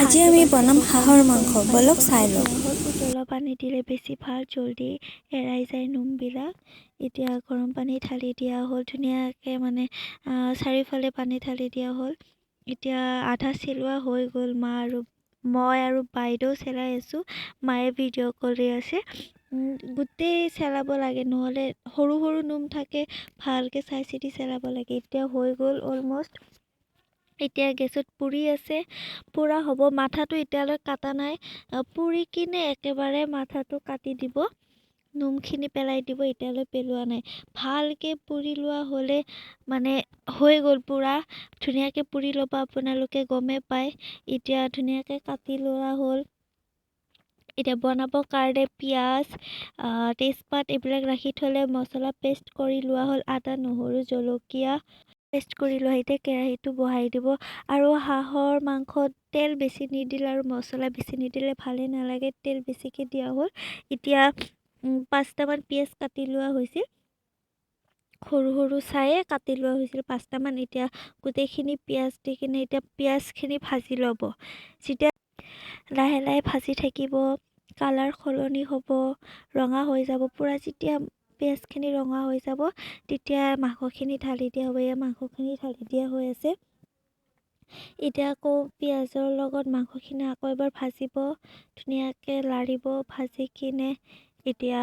আজি আমি বনাম হাঁহৰ মাংস, বলক চাই লওঁ। উতলা পানী দিলে বেছি ভাল, জলদি এৰাই যায় নোমবিলাক। এতিয়া গৰম পানী ঢালি দিয়া হ'ল, ধুনীয়াকৈ মানে চাৰিওফালে পানী ঢালি দিয়া হ'ল। এতিয়া আধা চিলোৱা হৈ গ'ল। মই আৰু বাইদেউ চেলাই আছোঁ, মায়ে ভিডিঅ' কৰি আছে। গোটেই চেলাব লাগে, নহ'লে সৰু সৰু নোম থাকে, ভালকৈ চাই চিতি চেলাব লাগে। এতিয়া হৈ গ'ল অলমষ্ট। এতিয়া গেছত পুৰি আছে, পুৰা হ'ব। মাথাটো এতিয়ালৈ কাটা নাই, পুৰি কিনে একেবাৰে মাথাটো কাটি দিব, নোমখিনি পেলাই দিব। এতিয়ালৈ পেলোৱা নাই। ভালকৈ পুৰি লোৱা হ'লে মানে হৈ গ'ল। পুৰা ধুনীয়াকৈ পুৰি ল'ব, আপোনালোকে গমেই পায়। এতিয়া ধুনীয়াকৈ কাটি লোৱা হ'ল। এতিয়া বনাবৰ কাৰণে পিঁয়াজ, তেজপাত এইবিলাক ৰাখি থ'লে মছলা পেষ্ট কৰি লোৱা হ'ল। আদা, নহৰু, জলকীয়া পেষ্ট কৰি লোৱা। এতিয়া কেৰাহীটো বহাই দিব। আৰু হাঁহৰ মাংসত তেল বেছি নিদিলে আৰু মছলা বেছি নিদিলে ভালেই নালাগে, তেল বেছিকৈ দিয়া হ'ল। এতিয়া 5টামান পিঁয়াজ কাটি লোৱা হৈছিল, সৰু সৰু চায়ে কাটি লোৱা হৈছিল 5টামান। এতিয়া গোটেইখিনি পিঁয়াজ দি কিনে এতিয়া পিঁয়াজখিনি ভাজি ল'ব। যেতিয়া লাহে লাহে ভাজি থাকিব, কালাৰ সলনি হ'ব, ৰঙা হৈ যাব। পূৰা যেতিয়া পিঁয়াজখিনি ৰঙা হৈ যাব, তেতিয়া মাংসখিনি ঢালি দিয়া হ'ব। এয়া মাংসখিনি ঢালি দিয়া হৈ আছে। এতিয়া আকৌ পিঁয়াজৰ লগত মাংসখিনি আকৌ এবাৰ ভাজিব, ধুনীয়াকৈ লাৰিব। ভাজি কিনে এতিয়া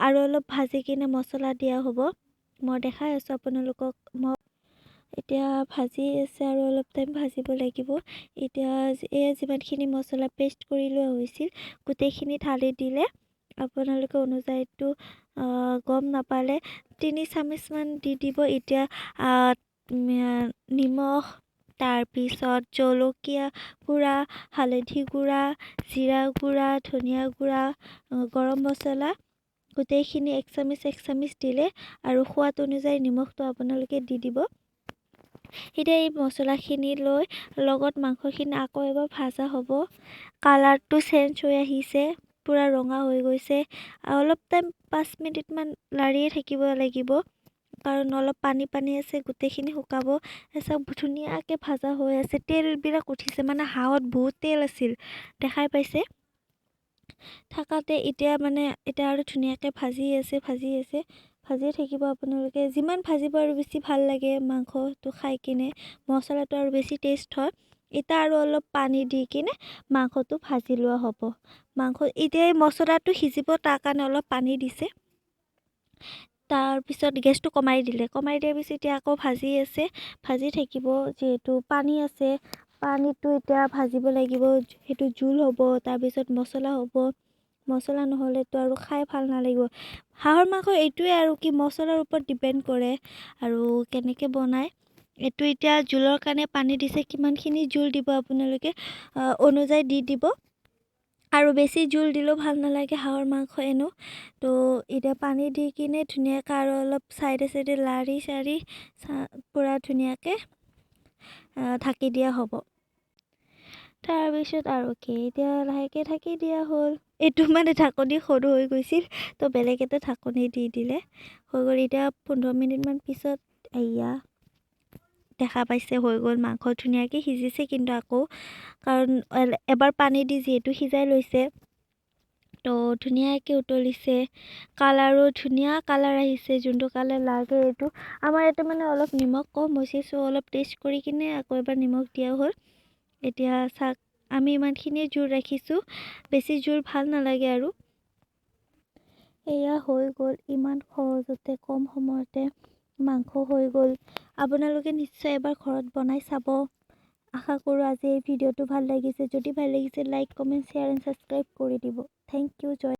আৰু অলপ ভাজি কিনে মছলা দিয়া হ'ব। মই দেখাই আছোঁ আপোনালোকক। এতিয়া ভাজি আছে আৰু অলপ টাইম ভাজিব লাগিব। এতিয়া এয়া যিমানখিনি মছলা পেষ্ট কৰি লোৱা হৈছিল, গোটেইখিনি ঢালি দিলে। আপোনালোকে অনুযায়ীটো গম নাপালে 3 চামুচমান দি দিব। এতিয়া নিমখ, তাৰপিছত জলকীয়া গুড়া, হালধি গুড়া, জিৰা গুড়া, ধনিয়া গুড়া, গৰম মছলা গোটেইখিনি 1 চামুচ দিলে। আৰু সোৱাদ অনুযায়ী নিমখটো আপোনালোকে দি দিব। এতিয়া এই মছলাখিনি লৈ লগত মাংসখিনি আকৌ এবাৰ ভাজা হ'ব। কালাৰটো চেঞ্জ হৈ আহিছে, পূৰা ৰঙা হৈ গৈছে। অলপ টাইম 5 মিনিটমান লাৰিয়ে থাকিব লাগিব, কাৰণ অলপ পানী পানী আছে, গোটেইখিনি শুকাব। চব ধুনীয়াকৈ ভাজা হৈ আছে, তেলবিলাক উঠিছে। মানে হাঁহত বহুত তেল আছিল, দেখাই পাইছে থাকাতে। এতিয়া আৰু ধুনীয়াকৈ ভাজিয়ে থাকিব আপোনালোকে। যিমান ভাজিব আৰু বেছি ভাল লাগে মাংসটো খাই কিনে, মছলাটো আৰু বেছি টেষ্ট হয়। এতিয়া আৰু অলপ পানী দি কিনে মাংসটো ভাজি লোৱা হ'ব। এতিয়া এই মছলাটো সিজিব, তাৰ কাৰণে অলপ পানী দিছে। তাৰপিছত গেছটো কমাই দিয়াৰ পিছত এতিয়া আকৌ ভাজি থাকিব। যিহেতু পানী আছে, পানীটো এতিয়া ভাজিব লাগিব, সেইটো জোল হ'ব। তাৰপিছত মছলা হ'ব, মছলা নহ'লেতো আৰু খাই ভাল নালাগিব। হাঁহৰ মাংস এইটোৱে আৰু কি মছলাৰ ওপৰত ডিপেণ্ড কৰে আৰু কেনেকৈ বনায়। এইটো এতিয়া জোলৰ কাৰণে পানী দিছে, কিমানখিনি জোল দিব আপোনালোকে অনুযায়ী দি দিব। আৰু বেছি জোল দিলেও ভাল নালাগে হাঁহৰ মাংস এনেও। তো এতিয়া পানী দি কিনে ধুনীয়াকৈ আৰু অলপ চাইডে লাৰি চাৰি পূৰা ধুনীয়াকৈ ঢাকি দিয়া হ'ব। তাৰপিছত আৰু কি, এতিয়া লাহেকৈ ঢাকি দিয়া হ'ল। এইটো ঢাকনি সৰু হৈ গৈছিল, তো বেলেগ এটা ঢাকনি দি দিলে হৈ গ'ল। এতিয়া 15 মিনিটমান পিছত এয়া দেখা পাইছে হৈ গ'ল। মাংস ধুনীয়াকৈ সিজিছে, কিন্তু আকৌ কাৰণ এবাৰ পানী দি যিহেতু সিজাই লৈছে, তো ধুনীয়াকৈ উতলিছে। কালাৰো ধুনীয়া কালাৰ আহিছে, যোনটো কালাৰ লাগে এইটো। আমাৰ ইয়াতে অলপ নিমখ কম হৈছে, চ' অলপ টেষ্ট কৰি কিনে আকৌ এবাৰ নিমখ দিয়া হ'ল। এতিয়া চাওক, আমি ইমানখিনিয়ে জোল ৰাখিছোঁ, বেছি জোল ভাল নালাগে আৰু। এয়া হৈ গ'ল, ইমান সহজতে কম সময়তে মাংস হৈ গ'ল। আপোনালোকে নিশ্চয় এবাৰ ঘৰত বনাই চাব। আশা কৰোঁ আজি এই ভিডিঅ'টো ভাল লাগিছে। যদি ভাল লাগিছে, like, comment, share and subscribe কৰি দিব। Thank U.